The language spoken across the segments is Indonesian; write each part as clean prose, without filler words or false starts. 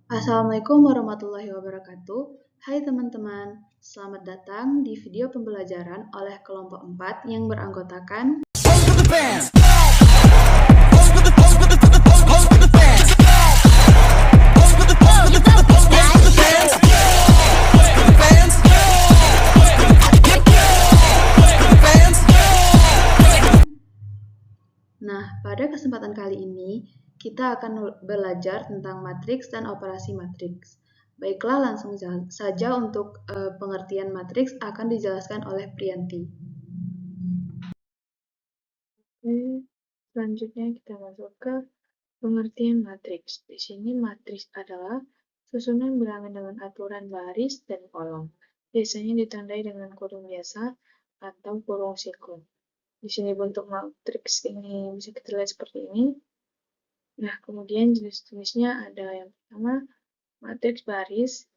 Assalamualaikum warahmatullahi wabarakatuh. Hai teman-teman, selamat datang di video pembelajaran oleh kelompok 4 yang beranggotakan Nah, pada kesempatan kali ini, kita akan belajar tentang matriks dan operasi matriks. Baiklah, langsung saja untuk pengertian matriks akan dijelaskan oleh Priyanti. Oke, selanjutnya kita masuk ke pengertian matriks. Di sini matriks adalah susunan bilangan dengan aturan baris dan kolom. Biasanya ditandai dengan kurung biasa atau kurung siku. Di sini bentuk matriks ini bisa kita lihat seperti ini. Nah, kemudian jenis-jenisnya ada yang pertama matriks baris.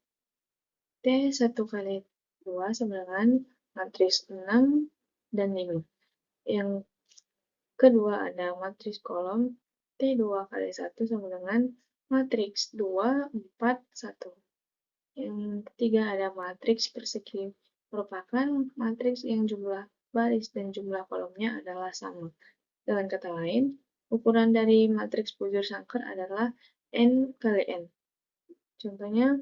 T1 kali 2 sama dengan matriks 6 dan 5. Yang kedua ada matriks kolom, T2 kali 1 sama dengan matriks 2, 4, 1. Yang ketiga ada matriks persegi, merupakan matriks yang jumlah baris dan jumlah kolomnya adalah sama. Dengan kata lain, ukuran dari matriks bujur sangkar adalah N kali N. Contohnya,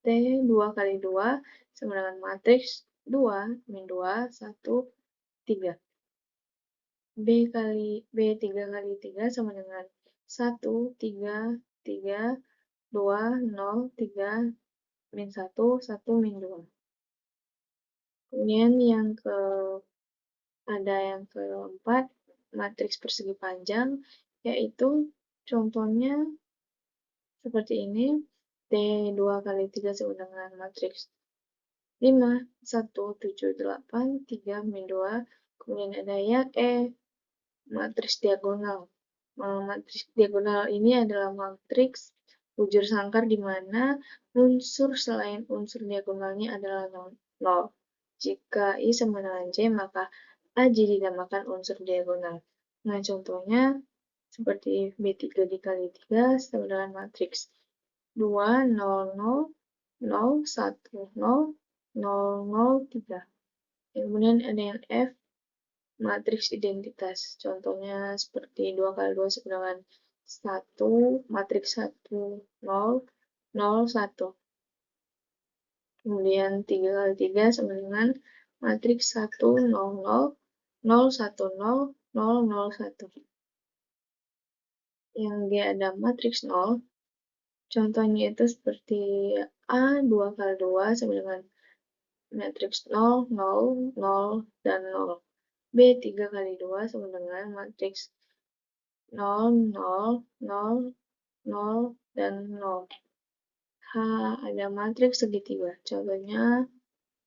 T2 kali 2 sama dengan matriks 2, min 2, 1, 3. B3 kali 3 sama dengan 1, 3, 3, 2, 0, 3, min 1, 1, min 2. Kemudian ada yang keempat, matriks persegi panjang, yaitu contohnya seperti ini, T2 kali 3 sama dengan matriks 5, 1, 7, 8, 3, min 2. Kemudian ada yang matriks diagonal. Matriks diagonal ini adalah matriks bujur sangkar di mana unsur selain unsur diagonalnya adalah 0. Jika I sama dengan J, maka AJ dinamakan unsur diagonal. Nah, contohnya seperti B3 dikali 3 sama dengan matriks 2, 0, 0, 0, 1, 0, 0, 0, 3. Kemudian ada yang F, matriks identitas. Contohnya seperti 2 kali 2 sama dengan 1, matriks 1, 0, 0, 1. Kemudian 3 kali 3 sama dengan matriks 1, 0, 0, 0, 1, 0, 0, 0, 1. Yang G ada matriks 0. Contohnya itu seperti A 2 kali 2 sama dengan matriks 0, 0, 0, dan 0. B 3 kali 2 sama dengan matriks 0, 0, 0, 0, dan 0. H ada matriks segitiga. Contohnya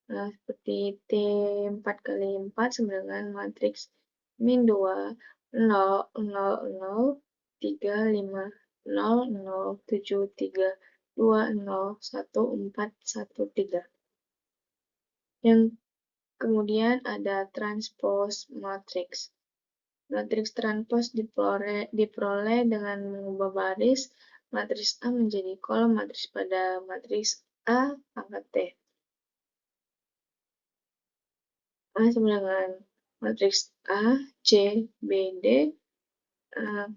seperti T4 kali 4 sama dengan matriks min 2, 0, 0, 0, 3, 5, 0, 0, 7, 3, 2, 0, 1, 4, 1, 3. Yang kemudian ada transpose matriks. Matriks transpose diperoleh dengan mengubah baris matriks A menjadi kolom matriks pada matriks A pangkat T. A sama dengan matriks A, C, B, D. A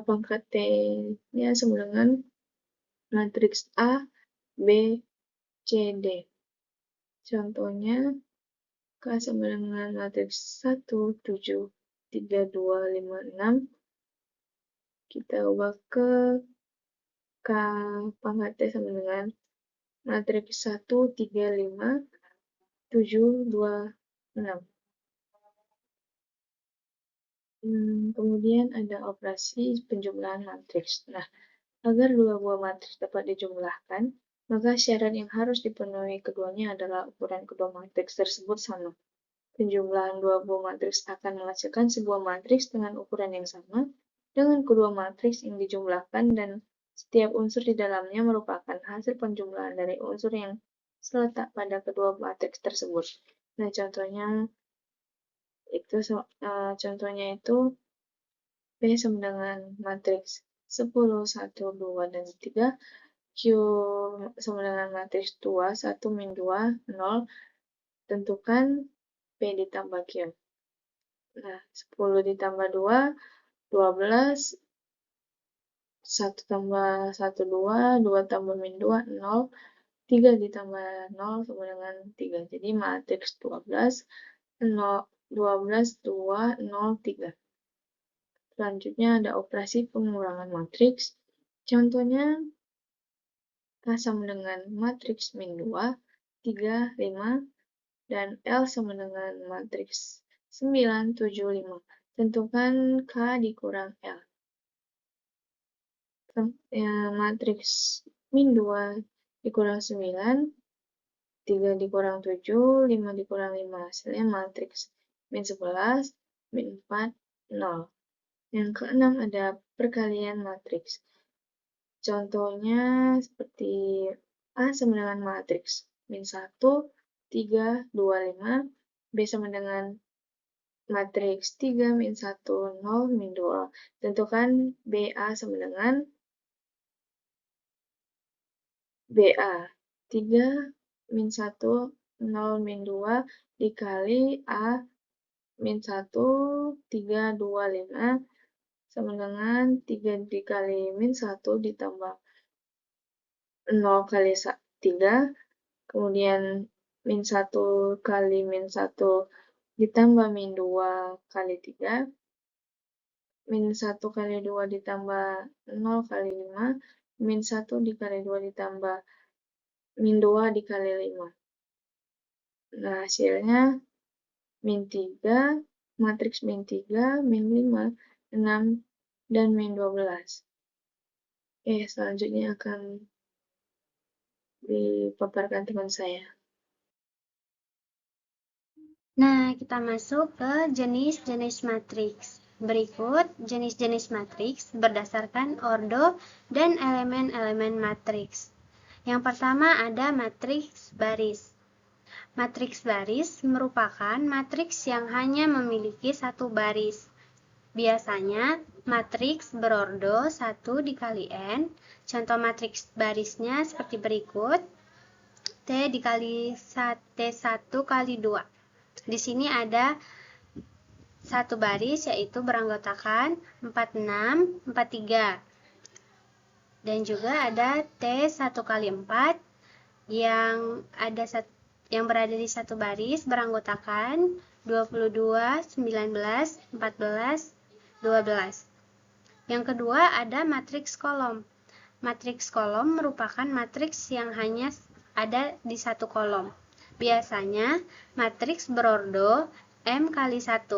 pangkat T-nya sama dengan matriks A, B, C, D. Contohnya, K sama dengan matriks 1, 7, 3, 2, 5, 6. Kita ubah ke K pangkat T sama dengan matriks 1, 3, 5, 7, 2, 6. Kemudian ada operasi penjumlahan matriks. Nah, agar dua buah matriks dapat dijumlahkan, maka syarat yang harus dipenuhi keduanya adalah ukuran kedua matriks tersebut sama. Penjumlahan dua buah matriks akan menghasilkan sebuah matriks dengan ukuran yang sama dengan kedua matriks yang dijumlahkan, dan setiap unsur di dalamnya merupakan hasil penjumlahan dari unsur yang terletak pada kedua matriks tersebut. Nah, contohnya itu P sama dengan matriks 10, 1, 2, dan 3. Q sama dengan matriks 2, 1, min 2, 0. Tentukan P ditambah Q. Nah, 10 ditambah 2, 12. 1 tambah 1, 2. 2 tambah min 2, 0. 3 ditambah 0 sama dengan 3. Jadi matriks 12, 0, 12, 2, 0, 3. Selanjutnya ada operasi pengurangan matriks. Contohnya, K sama dengan matriks min 2, 3, 5, dan L sama dengan matriks 9, 7, 5. Tentukan K dikurang L. Matriks min 2 dikurang 9, 3 dikurang 7, 5 dikurang 5. Hasilnya matriks min 11, min 4, 0. Yang keenam ada perkalian matriks. Contohnya seperti A sama dengan matriks min 1, 3, 2, 5. B sama dengan matriks 3, min 1, 0, min 2. Tentukan BA sama dengan BA. 3, min 1, 0, min 2 dikali A min 1, 3, 2, 5 sama dengan 3 dikali min 1 ditambah 0 kali 3, kemudian min 1 kali min 1 ditambah min 2 kali 3, min 1 kali 2 ditambah 0 kali 5, min 1 dikali 2 ditambah min 2 dikali 5. Nah, hasilnya min 3, matriks min 3, min 5, 6, dan min 12. Selanjutnya akan dipaparkan teman saya. Nah, kita masuk ke jenis-jenis matriks. Berikut jenis-jenis matriks berdasarkan ordo dan elemen-elemen matriks. Yang pertama ada matriks baris. Matriks baris merupakan matriks yang hanya memiliki satu baris. Biasanya matriks berordo 1 dikali N. Contoh matriks barisnya seperti berikut. T dikali T1 kali 2. Di sini ada satu baris yaitu beranggotakan 46, 43. Dan juga ada T1 kali 4 yang berada di satu baris beranggotakan 22, 19, 14, 12. Yang kedua ada matriks kolom. Matriks kolom merupakan matriks yang hanya ada di satu kolom. Biasanya matriks berordo M kali 1.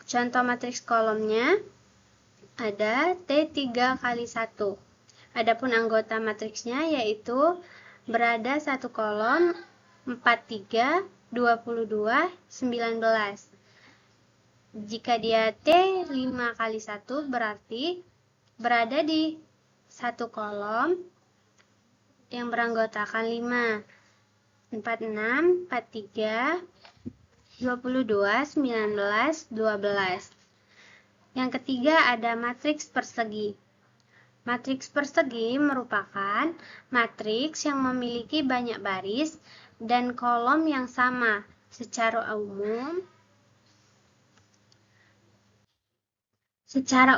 Contoh matriks kolomnya ada T3 kali 1. Adapun anggota matriksnya yaitu berada satu kolom 43, 22, 19. Jika dia T5 kali 1 berarti berada di satu kolom yang beranggotakan 5, 46, 43, 22, 19, 12. Yang ketiga ada matriks persegi. Matriks persegi merupakan matriks yang memiliki banyak baris dan kolom yang sama. Secara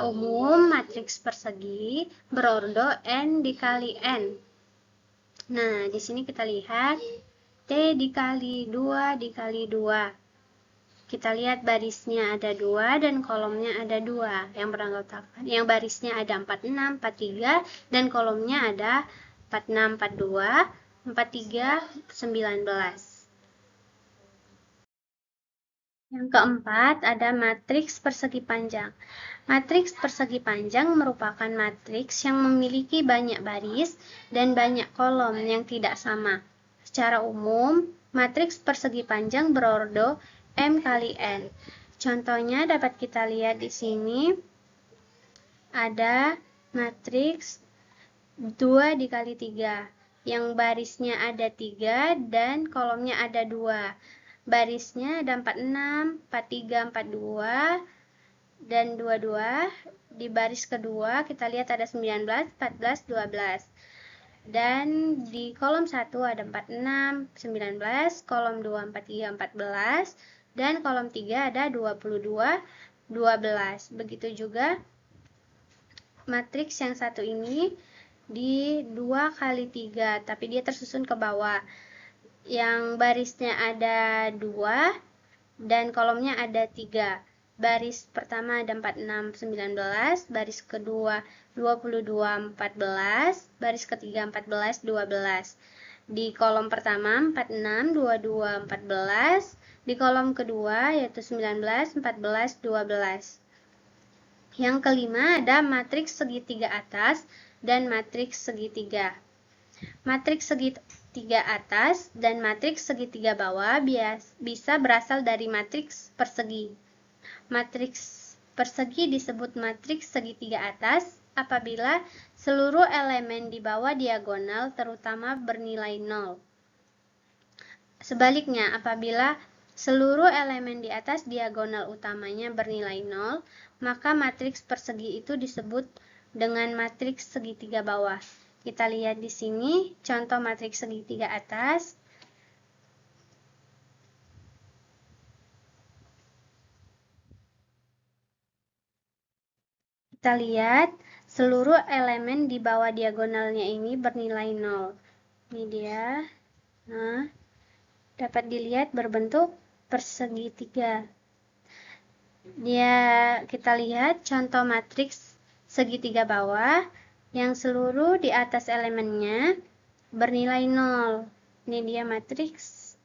umum, matriks persegi berordo N dikali N. Nah, di sini kita lihat T dikali 2 dikali 2. Kita lihat barisnya ada 2 dan kolomnya ada 2 yang beranggotakan. Yang barisnya ada 46, 43 dan kolomnya ada 46, 42, 43, 19. Yang keempat ada matriks persegi panjang. Matriks persegi panjang merupakan matriks yang memiliki banyak baris dan banyak kolom yang tidak sama. Secara umum, matriks persegi panjang berordo M kali N. Contohnya dapat kita lihat di sini. Ada matriks 2 dikali 3. Yang barisnya ada 3 dan kolomnya ada 2. Barisnya ada 46, 43, 42. dan 22. Di baris kedua kita lihat ada 19, 14, 12. Dan di kolom 1 ada 46, 19, kolom 2, 43, 14, dan kolom 3 ada 22, 12. Begitu juga matriks yang satu ini di 2 kali 3, tapi dia tersusun ke bawah. Yang barisnya ada 2 dan kolomnya ada 3. Baris pertama ada 46, 19, baris kedua 22, 14, baris ketiga 14, 12. Di kolom pertama 46, 22, 14, di kolom kedua yaitu 19, 14, 12. Yang kelima ada matriks segitiga atas dan matriks segitiga. Matriks segitiga atas dan matriks segitiga bawah bisa berasal dari matriks persegi. Matriks persegi disebut matriks segitiga atas apabila seluruh elemen di bawah diagonal terutama bernilai 0. Sebaliknya, apabila seluruh elemen di atas diagonal utamanya bernilai 0, maka matriks persegi itu disebut dengan matriks segitiga bawah. Kita lihat di sini contoh matriks segitiga atas. Kita lihat seluruh elemen di bawah diagonalnya ini bernilai 0. Ini dia. Nah, dapat dilihat berbentuk persegitiga. Kita lihat contoh matriks segitiga bawah yang seluruh di atas elemennya bernilai 0. Ini dia matriks.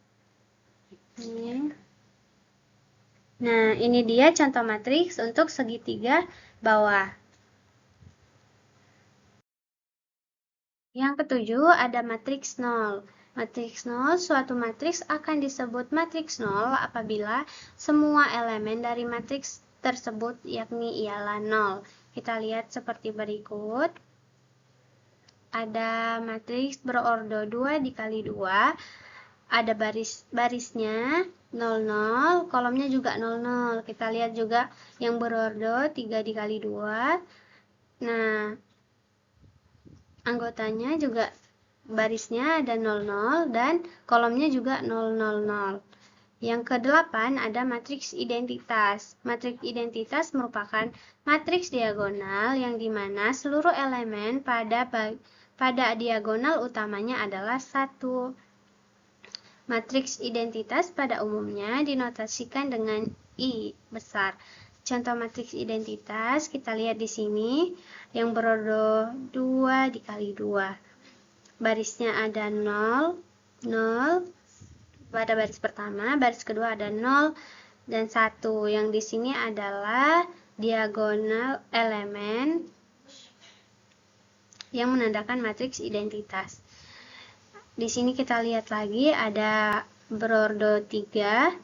Nah, ini dia contoh matriks untuk segitiga bawah. Yang ketujuh ada matriks 0. Matriks 0, suatu matriks akan disebut matriks 0 apabila semua elemen dari matriks tersebut yakni ialah 0. Kita lihat seperti berikut. Ada matriks berordo 2 dikali 2. Ada barisnya 00, kolomnya juga 00. Kita lihat juga yang berordo 3 dikali 2. Nah, anggotanya juga barisnya ada 00 dan kolomnya juga 000. Yang ke-8 ada matriks identitas. Matriks identitas merupakan matriks diagonal yang dimana seluruh elemen pada diagonal utamanya adalah 1. Matriks identitas pada umumnya dinotasikan dengan I besar. Contoh matriks identitas kita lihat di sini yang berordo 2 dikali 2. Barisnya ada 0, 0 pada baris pertama, baris kedua ada 0 dan 1. Yang di sini adalah diagonal elemen yang menandakan matriks identitas. Di sini kita lihat lagi ada berordo 3.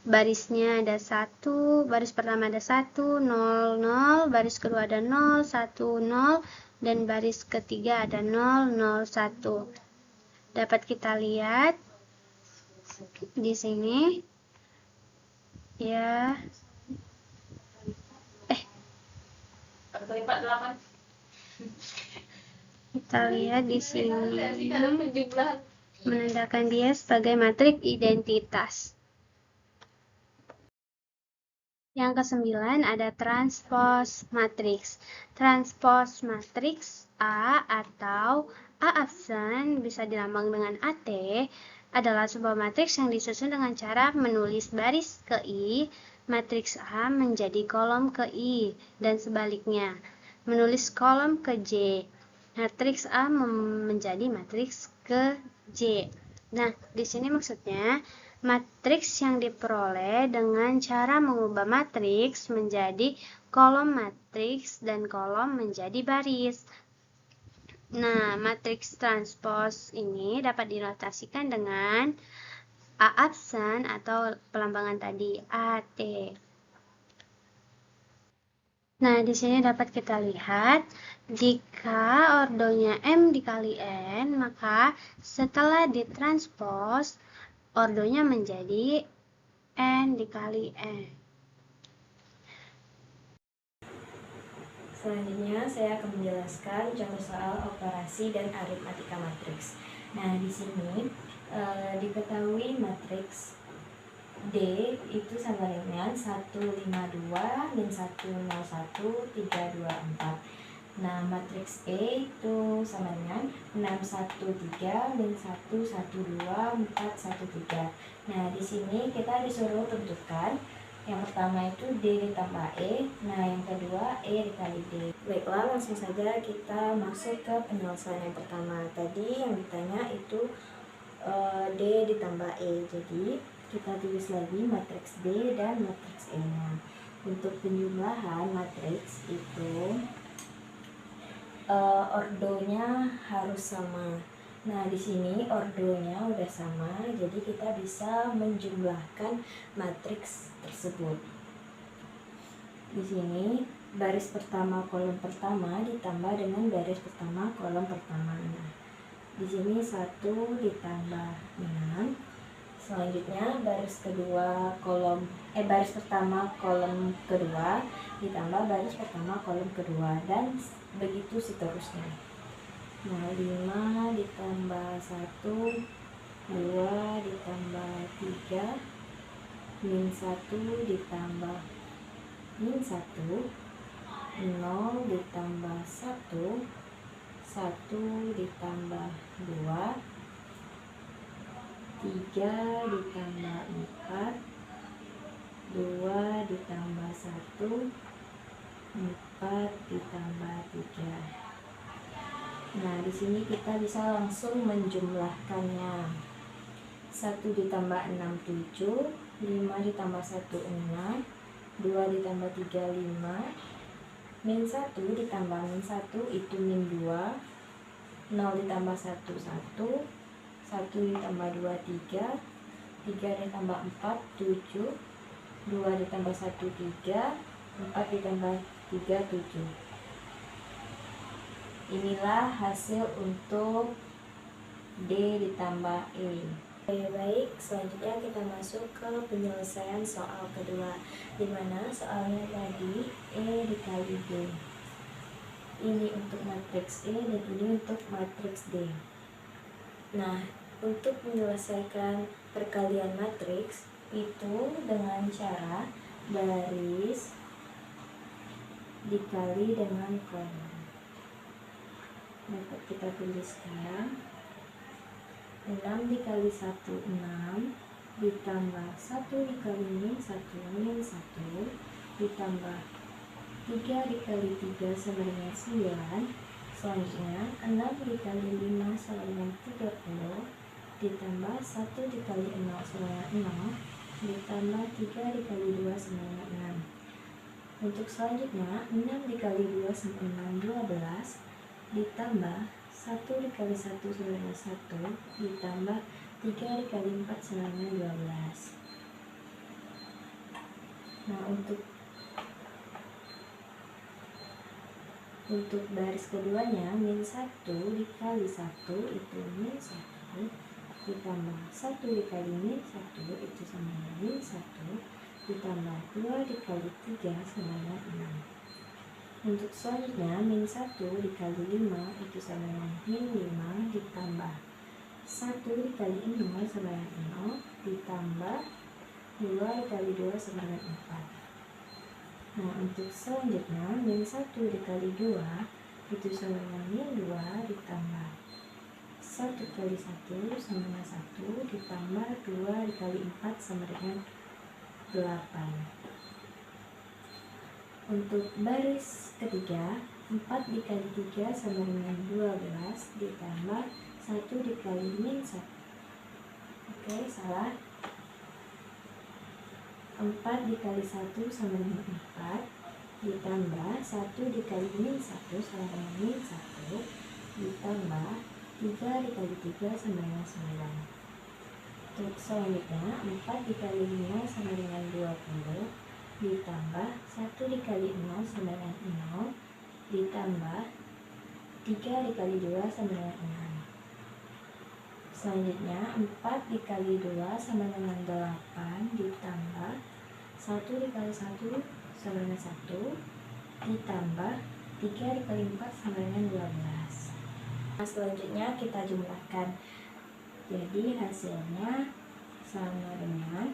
Barisnya ada 1, baris pertama ada 1, 0, 0, baris kedua ada 0, 1, 0, dan baris ketiga ada 0, 0, 1. Dapat kita lihat di sini ya. Kita lihat di sini menandakan dia sebagai matriks identitas. Yang ke-9 ada transpos matriks. Transpos matriks A atau A absen bisa dilambang dengan AT adalah sebuah matriks yang disusun dengan cara menulis baris ke I, matriks A menjadi kolom ke I, dan sebaliknya, menulis kolom ke J. Matriks A menjadi matriks ke J. Nah, di sini maksudnya matriks yang diperoleh dengan cara mengubah matriks menjadi kolom matriks dan kolom menjadi baris. Nah, matriks transpos ini dapat dinotasikan dengan A absen atau pelambangan tadi AT. Nah, di sini dapat kita lihat jika ordonya M dikali N, maka setelah ditranspos ordonya menjadi N dikali N. Selanjutnya saya akan menjelaskan contoh soal operasi dan aritmatika matriks. Nah, di sini diketahui matriks D itu sama dengan 152 dan 101 324. Nah, matriks E itu sama dengan 613 dan 112 413. Nah, di sini kita disuruh tentukan yang pertama itu D ditambah E, nah yang kedua E dikali D. Baiklah, langsung saja kita masuk ke penyelesaian yang pertama. Tadi yang ditanya itu D ditambah E, jadi kita tulis lagi matriks D dan matriks E-nya. Untuk penjumlahan matriks itu ordonya harus sama. Nah, di sini ordonya udah sama, jadi kita bisa menjumlahkan matriks tersebut. Di sini baris pertama kolom pertama ditambah dengan baris pertama kolom pertama. Nah, di sini 1 ditambah 6. Selanjutnya baris kedua baris pertama kolom kedua ditambah baris pertama kolom kedua, dan begitu seterusnya. Nah, 5 ditambah 1, 2 ditambah 3, min 1 ditambah min 1, 0 ditambah 1, 1 ditambah 2, 3 ditambah 4, 2 ditambah 1, 4 ditambah 3. Nah, di sini kita bisa langsung menjumlahkannya. 1 ditambah 6 7, 5 ditambah 1 6, 2 ditambah 3 5, min 1 ditambah min 1 itu min 2, 0 ditambah 1 1, 1 ditambah 2 3, 3 ditambah 4 7, 2 ditambah 1 3, 4 ditambah 3 7. Inilah hasil untuk D ditambah E. Baik, selanjutnya kita masuk ke penyelesaian soal kedua, di mana soalnya tadi E dikali D. Ini untuk matriks E dan ini untuk matriks D. Nah, untuk menyelesaikan perkalian matriks itu dengan cara baris dikali dengan kolom. Dapat kita tuliskan 6 dikali 1 6, ditambah 1 dikali min 1 min 1, ditambah 3 dikali 3 sama dengan 9. Selanjutnya 6 dikali 5 sama dengan 30, ditambah 1 dikali 0 sama dengan 0, ditambah 3 dikali 2 sama dengan 6. Untuk selanjutnya 6 dikali 2 sama dengan 12, ditambah 1 dikali 1 sama dengan 1, ditambah 3 dikali 4 sama dengan 12. Nah, untuk baris keduanya, min 1 dikali 1 itu min 1, ditambah 1 dikali min 1 itu sama dengan min 1, ditambah 2 dikali 3 sama dengan 6. Untuk selanjutnya, min 1 dikali 5 itu sama dengan min 5, ditambah 1 dikali 0 sama dengan 0, ditambah 2 dikali 2 sama dengan 4. Nah, untuk selanjutnya, min 1 dikali 2 itu sama dengan min 2, ditambah 1 kali 1 sama dengan 1, ditambah 2 dikali 4 sama dengan 8. Untuk baris ketiga, 4 dikali 3 sama dengan 12, ditambah 1 dikali min 1. Oke, salah. 4 dikali 1 sama dengan 4, ditambah 1 dikali min 1 sama dengan min 1, ditambah 3 dikali 3 sama dengan 9. Untuk selanjutnya, 4 dikali 5 sama dengan 20, ditambah 1 dikali 0 sama dengan 0, ditambah 3 dikali 2 sama dengan 6. Selanjutnya 4 dikali 2 sama dengan 8, ditambah 1 dikali 1 sama dengan 1, ditambah 3 dikali 4 sama dengan 12. Nah, selanjutnya kita jumlahkan. Jadi hasilnya sama dengan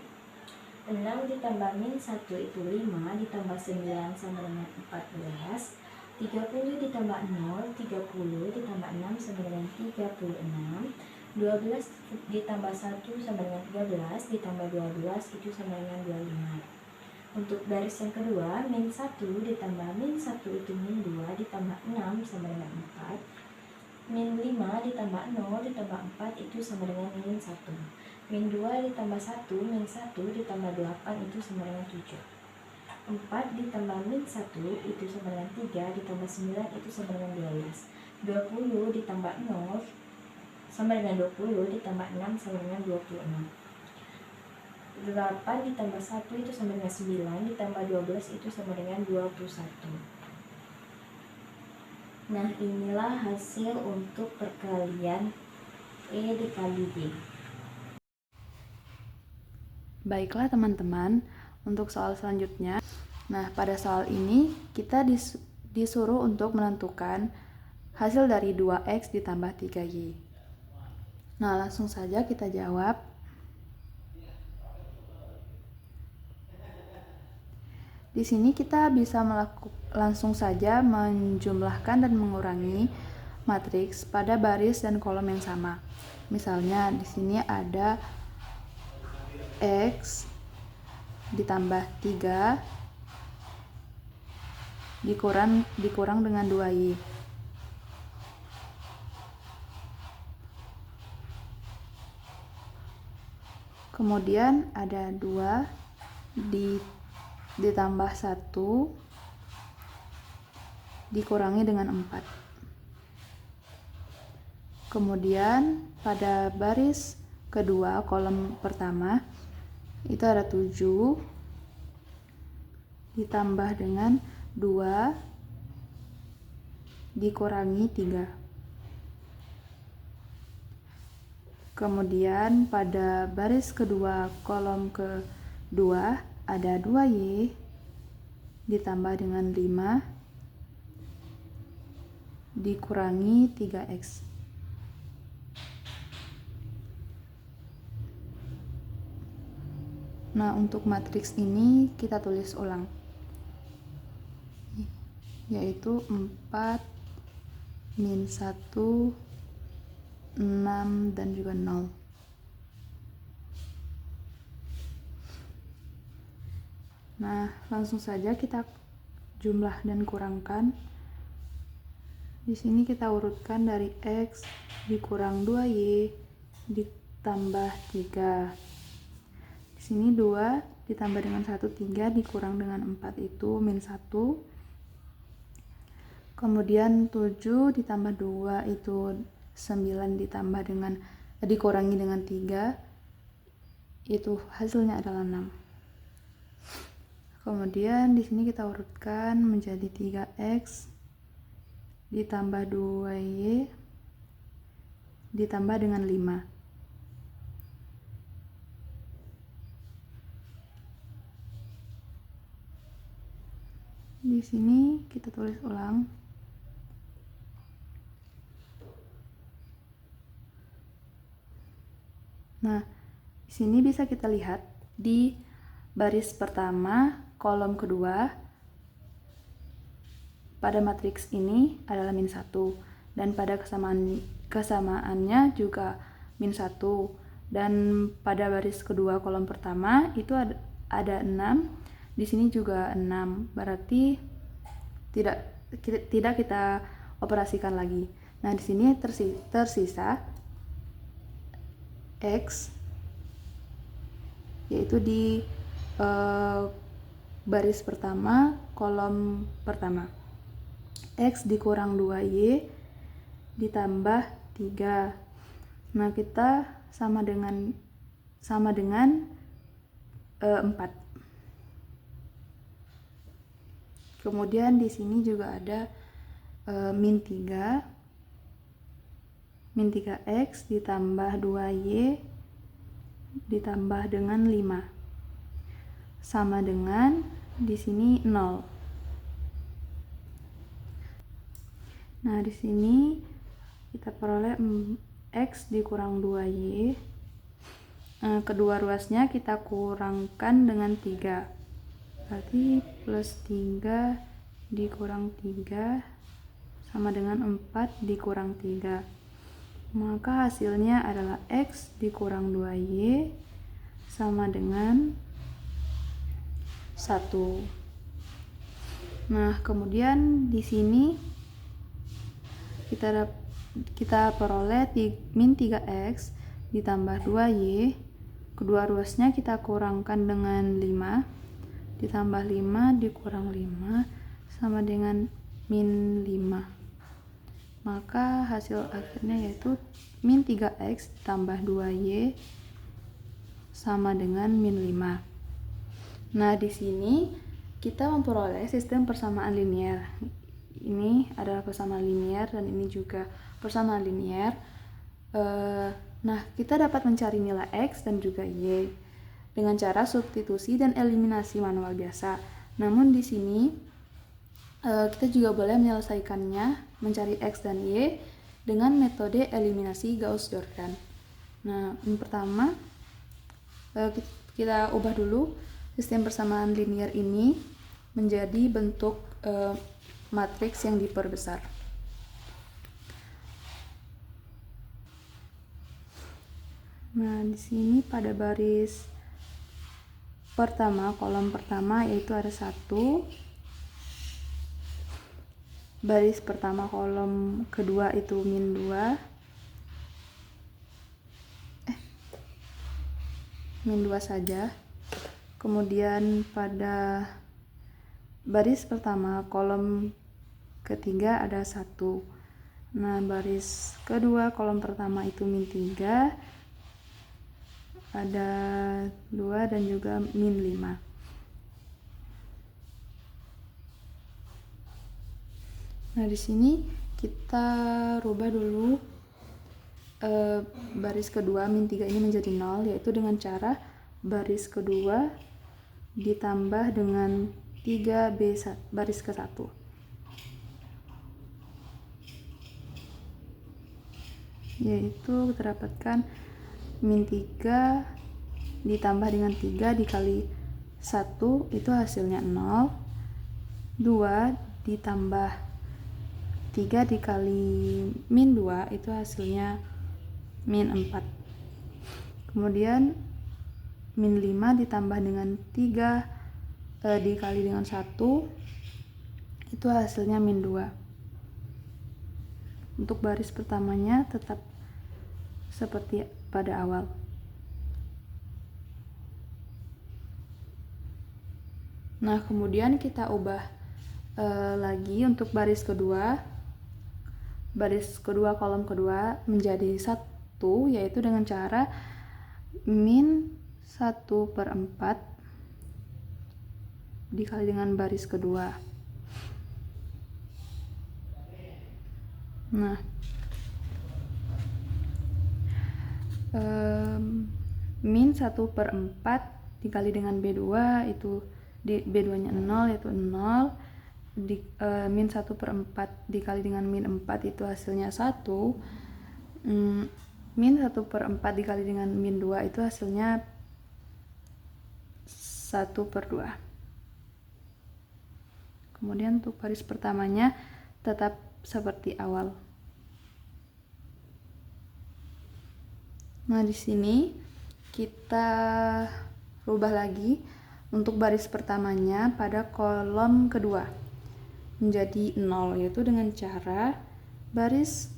6 ditambah min 1 itu 5, ditambah 9 sama dengan 14, 30 ditambah 0, 30 ditambah 6 sama dengan 36, 12 ditambah 1 sama dengan 13, ditambah 12 itu sama dengan 25. Untuk baris yang kedua, min 1 ditambah min 1 itu min 2, ditambah 6 sama dengan 4, min 5 ditambah 0 ditambah 4 itu sama dengan min 1. Min 2 ditambah 1, min 1 ditambah 8 itu sama dengan 7. 4 ditambah min 1 itu sama dengan 3, ditambah 9 itu sama dengan 12. 20 ditambah 0 sama dengan 20, ditambah 6 sama dengan 26. 8 ditambah 1 itu sama dengan 9, ditambah 12 itu sama dengan 21. Nah, inilah hasil untuk perkalian E dikali D. Baiklah teman-teman, untuk soal selanjutnya. Nah, pada soal ini kita disuruh untuk menentukan hasil dari 2x ditambah 3y. Nah, langsung saja kita jawab. Di sini kita bisa langsung saja menjumlahkan dan mengurangi matriks pada baris dan kolom yang sama. Misalnya di sini ada x ditambah 3 dikurang dengan 2y. Kemudian ada 2 ditambah 1 dikurangi dengan 4. Kemudian pada baris kedua kolom pertama itu ada 7 ditambah dengan 2 dikurangi 3. Kemudian pada baris kedua kolom kedua ada 2y ditambah dengan 5 dikurangi 3x. Nah, untuk matriks ini kita tulis ulang, yaitu 4, min 1, 6, dan juga 0. Nah, langsung saja kita jumlah dan kurangkan. Di sini kita urutkan dari x dikurang 2y ditambah 3. Di sini 2 ditambah dengan 1, 3 dikurang dengan 4 itu min 1. Kemudian 7 ditambah 2 itu 9 ditambah dengan dikurangi dengan 3 itu hasilnya adalah 6. Kemudian di sini kita urutkan menjadi 3x ditambah 2y ditambah dengan 5. Di sini kita tulis ulang. Nah, di sini bisa kita lihat di baris pertama, kolom kedua, pada matriks ini adalah min 1, dan pada kesamaannya juga min 1, dan pada baris kedua kolom pertama itu ada 6, di sini juga 6, berarti tidak kita operasikan lagi. Nah, di sini tersisa x, yaitu di baris pertama kolom pertama, x dikurang 2y ditambah 3. Nah, kita sama dengan 4. Kemudian di sini juga ada min 3x ditambah 2y ditambah dengan 5 sama dengan di sini 0. Nah, di sini kita peroleh X dikurang 2Y. Kedua ruasnya kita kurangkan dengan 3. Berarti plus 3 dikurang 3 sama dengan 4 dikurang 3. Maka hasilnya adalah X dikurang 2Y sama dengan 1. Nah, kemudian di sini kita peroleh min 3X ditambah 2Y. Kedua ruasnya kita kurangkan dengan 5, ditambah 5 dikurang 5 sama dengan min 5. Maka hasil akhirnya yaitu min 3X ditambah 2Y sama dengan min 5. Nah, di sini kita memperoleh sistem persamaan linear. Ini adalah persamaan linear dan ini juga persamaan linear. Nah, kita dapat mencari nilai X dan juga Y dengan cara substitusi dan eliminasi manual biasa. Namun di sini kita juga boleh menyelesaikannya, mencari X dan Y dengan metode eliminasi Gauss-Jordan. Nah, yang pertama kita ubah dulu sistem persamaan linear ini menjadi bentuk matriks yang diperbesar. Nah, di sini pada baris pertama, kolom pertama yaitu ada 1. Baris pertama kolom kedua itu min 2. Min 2 saja. Kemudian pada baris pertama kolom ketiga ada 1. Nah, baris kedua kolom pertama itu min 3, ada 2 dan juga min 5. Nah, di sini kita rubah dulu baris kedua min 3 ini menjadi 0, yaitu dengan cara baris kedua ditambah dengan 3B baris ke 1. Yaitu kita dapatkan min 3 ditambah dengan 3 dikali 1 itu hasilnya 0. 2 ditambah 3 dikali min 2 itu hasilnya min 4. Kemudian min 5 ditambah dengan 3 dikali dengan 1 itu hasilnya min 2. Untuk baris pertamanya tetap seperti pada awal. Nah, kemudian kita ubah lagi untuk baris kedua kolom kedua menjadi 1, yaitu dengan cara min 1/4 dikali dengan baris kedua. Nah, min 1/4 dikali dengan B2 itu B2 nya 0 yaitu 0. Min 1/4 dikali dengan min 4 itu hasilnya 1. Min 1/4 dikali dengan min 2 itu hasilnya 1/2. Kemudian untuk baris pertamanya tetap seperti awal. Nah, di sini kita rubah lagi untuk baris pertamanya pada kolom kedua menjadi 0, yaitu dengan cara baris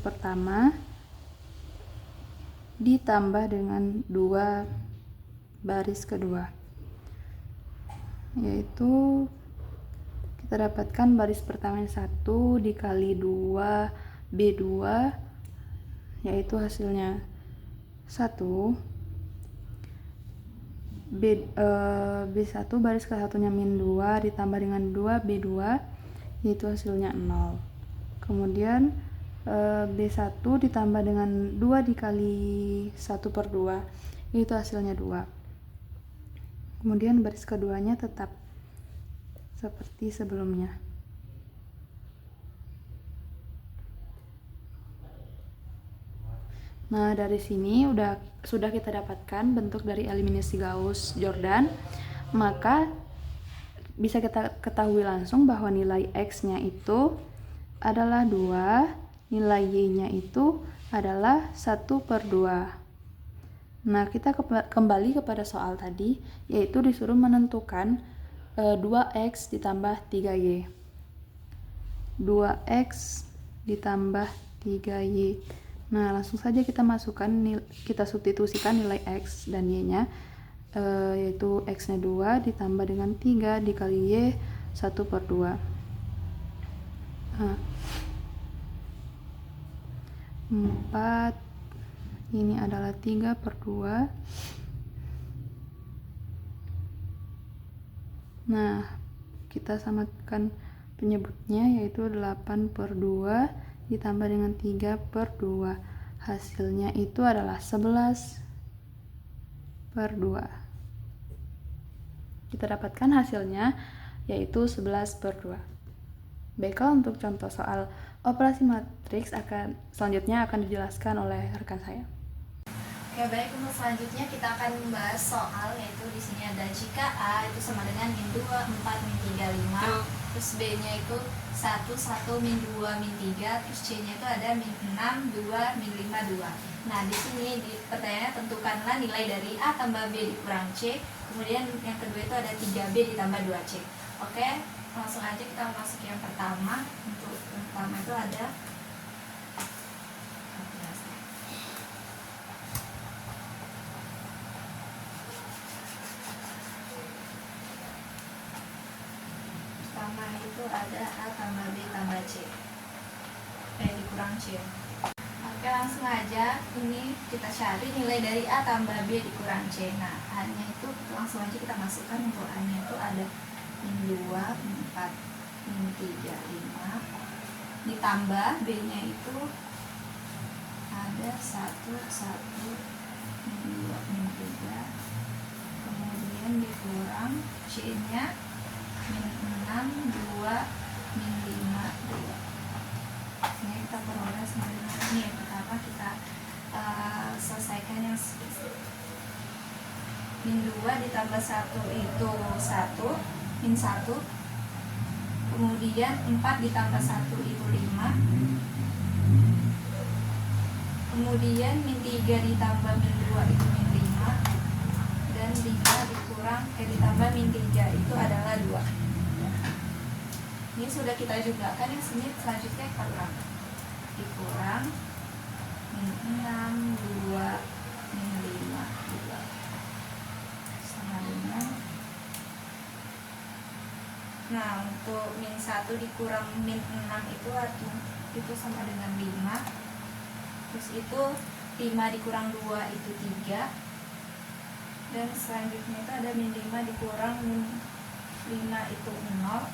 pertama ditambah dengan 2 baris kedua, yaitu kita dapatkan baris pertamanya 1 dikali 2 B2 yaitu hasilnya 1. B1 baris ke satunya min 2 ditambah dengan 2 B2 yaitu hasilnya 0. Kemudian B1 ditambah dengan 2 dikali 1/2 itu hasilnya 2. Kemudian baris keduanya tetap seperti sebelumnya. Nah, dari sini sudah kita dapatkan bentuk dari eliminasi Gauss-Jordan, maka bisa kita ketahui langsung bahwa nilai X-nya itu adalah 2, nilai Y-nya itu adalah 1/2. Nah, kita kembali kepada soal tadi, yaitu disuruh menentukan 2X ditambah 3Y. 2X ditambah 3Y. Nah, langsung saja kita kita substitusikan nilai X dan Y-nya, yaitu X-nya 2 ditambah dengan 3 dikali Y 1/2. Nah, 4, ini adalah 3/2. Nah, kita samakan penyebutnya, yaitu 8/2 ditambah dengan 3/2. Hasilnya itu adalah 11/2. Kita dapatkan hasilnya yaitu 11/2. Baiklah, untuk contoh soal operasi matriks selanjutnya akan dijelaskan oleh rekan saya. Oke, baik, untuk selanjutnya kita akan membahas soal, yaitu di sini ada jika A itu sama dengan min 2, 4, min 3, 5, terus B-nya itu 1, 1, min 2, min 3, terus C-nya itu ada min 6, 2, min 5, 2. Nah, di sini pertanyaannya tentukanlah nilai dari A tambah B dikurang C, kemudian yang kedua itu ada 3B ditambah 2C. Oke, langsung aja kita masuk yang pertama. Untuk yang pertama itu ada ada A tambah B tambah C dikurang C. Oke, langsung aja ini kita cari nilai dari A tambah B dikurang C. Nah, A nya itu langsung aja kita masukkan. Untuk A nya itu ada min 2, min 4, min 3, 5 ditambah B nya itu ada 1, 1, min 2, min 3, kemudian dikurang C nya min 6, 2, min 5, 2. Ini kita peroleh sama dengan ini. Yang pertama kita selesaikan yang min 2 ditambah 1 itu 1, min 1, kemudian 4 ditambah 1 itu 5, kemudian min 3 ditambah min 2 itu min 5, dan 5 dikurang ditambah min 3 itu adalah 2. Ini sudah kita jumlahkan, yang sini selanjutnya kurang dikurang min 6, 2, min 5, 2 sama dengan, nah, untuk min 1 dikurang min 6 itu sama dengan 5. Terus itu 5 dikurang 2 itu 3, dan selanjutnya itu ada min 5 dikurang min 5 itu 0,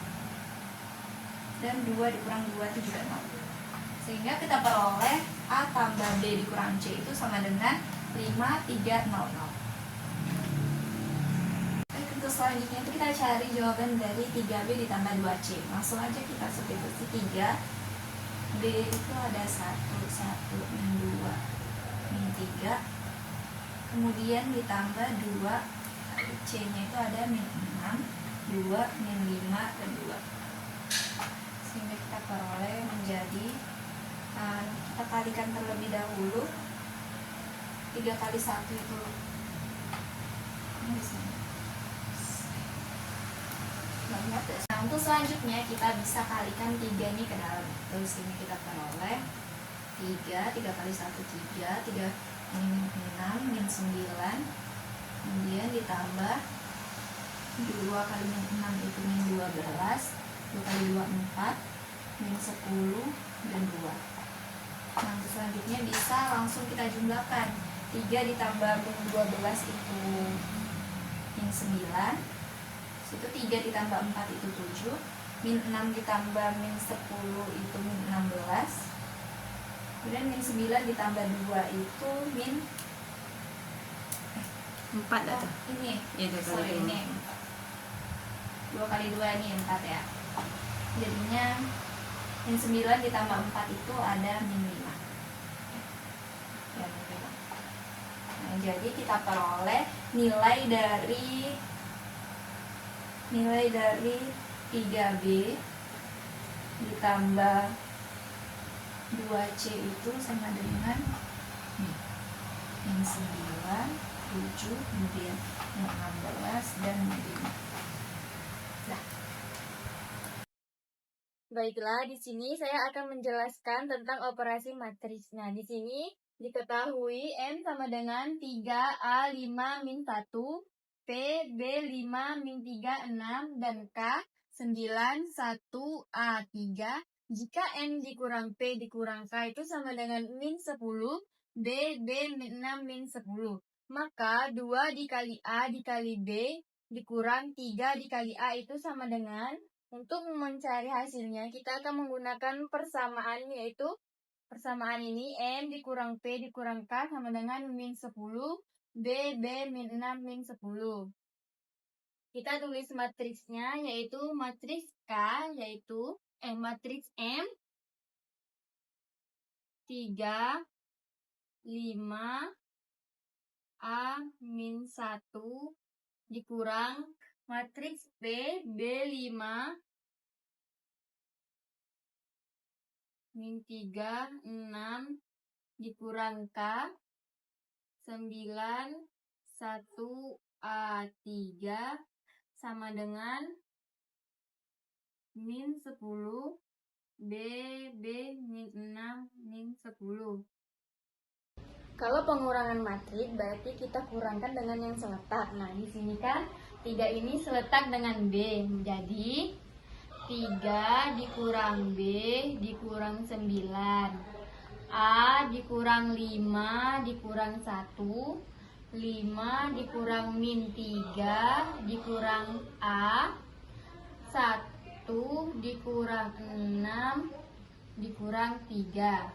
dan 2 dikurang 2 itu juga 0. Sehingga kita peroleh A tambah B dikurang C itu sama dengan 5, 3, 0, 0. Baik, untuk selanjutnya itu kita cari jawaban dari 3B ditambah 2C. Langsung aja kita substitusi 3. B itu ada 1, 1, min 2, min 3, kemudian ditambah 2, C nya itu ada min 6, 2, min 5, dan 2. Sehingga kita peroleh menjadi, kita kalikan terlebih dahulu. 3 kali 1 itu nah, untuk selanjutnya kita bisa kalikan 3 ini ke dalam. Terus ini kita peroleh 3 kali 1 3, 3 min 6, min 9, kemudian ditambah 2 kali min 6 itu min 12, 2 kali 2 4, min 10, dan 2. Nah, untuk selanjutnya bisa langsung kita jumlahkan. 3 ditambah min 12 itu min 9, itu 3 ditambah 4 itu 7, min 6 ditambah min 10 itu min 16, kemudian min 9 ditambah 2 itu min 4 atau? Ini. Ya, 2 kali Sorry, 2. ini 2 kali 2 ini 4 ya. Jadinya min 9 ditambah 4 itu ada min 5. Ya, min 5. Nah, jadi kita peroleh nilai dari 3B ditambah 2C itu sama dengan min 9, 7, kemudian min 16 dan min 5. Nah. Baiklah, di sini saya akan menjelaskan tentang operasi matriks. Nah, di sini diketahui M sama dengan 3A5 min 1, P, B5 min 3, 6, dan K, 9, 1, A3. Jika M dikurang P dikurang K itu sama dengan min 10, B min 6 min 10. Maka 2 dikali A dikali B dikurang 3 dikali A itu sama dengan, untuk mencari hasilnya kita akan menggunakan persamaan, yaitu persamaan ini M dikurang P dikurang K sama dengan min 10, B min 6 min 10. Kita tulis matriksnya, yaitu matriks K, yaitu matriks M 3, 5, A min 1 dikurang matriks B 5 min 3, 6 dikurang K 9, 1, A3 sama dengan min 10, B min 6 min 10. Kalau pengurangan matrik berarti kita kurangkan dengan yang seletak. Nah, di sini kan 3 ini seletak dengan B. Jadi 3 dikurang B dikurang 9. A dikurang 5 dikurang 1. 5 dikurang min 3 dikurang A. 1 dikurang 6 dikurang 3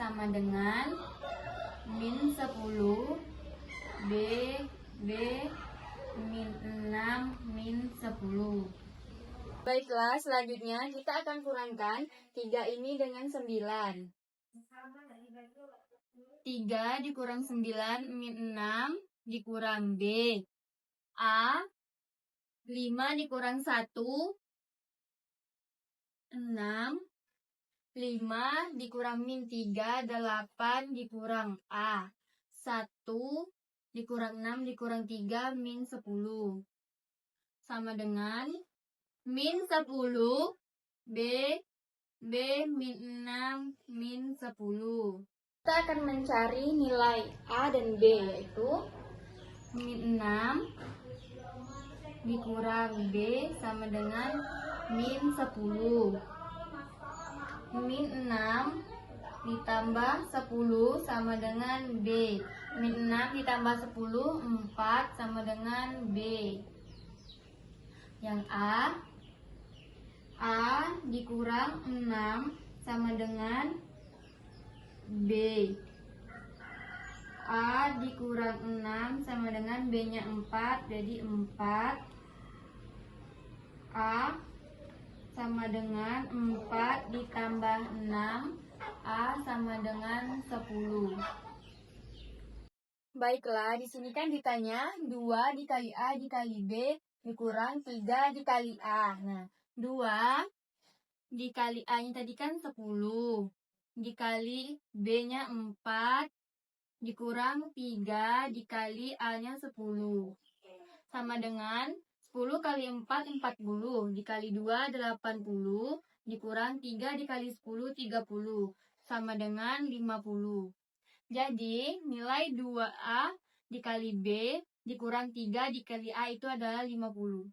sama dengan min 10, B min 6 min 10. Baiklah, selanjutnya kita akan kurangkan 3 ini dengan 9. 3 dikurang 9 min 6 dikurang B. A 5 dikurang 1 6. 5 dikurang min 3, 8 dikurang A. 1 dikurang 6 dikurang 3, min 10. Sama dengan min 10, B min 6, min 10. Kita akan mencari nilai A dan B, yaitu min 6 dikurang B sama dengan min 10. Min 6 ditambah 10 sama dengan B. Min 6 ditambah 10, 4 sama dengan B. Yang A dikurang 6 sama dengan B. A dikurang 6 sama dengan B-nya 4, jadi 4. A sama dengan 4 ditambah 6, A sama dengan 10. Baiklah, di sini kan ditanya 2 dikali A dikali B dikurang 3 dikali A. Nah, 2 dikali A-nya tadi kan 10, dikali B-nya 4, dikurang 3 dikali A-nya 10. Sama dengan 10 kali 4, 40. Dikali 2, 80. Dikurang 3 dikali 10, 30. Sama dengan 50. Jadi, nilai 2A dikali B dikurang 3 dikali A itu adalah 50.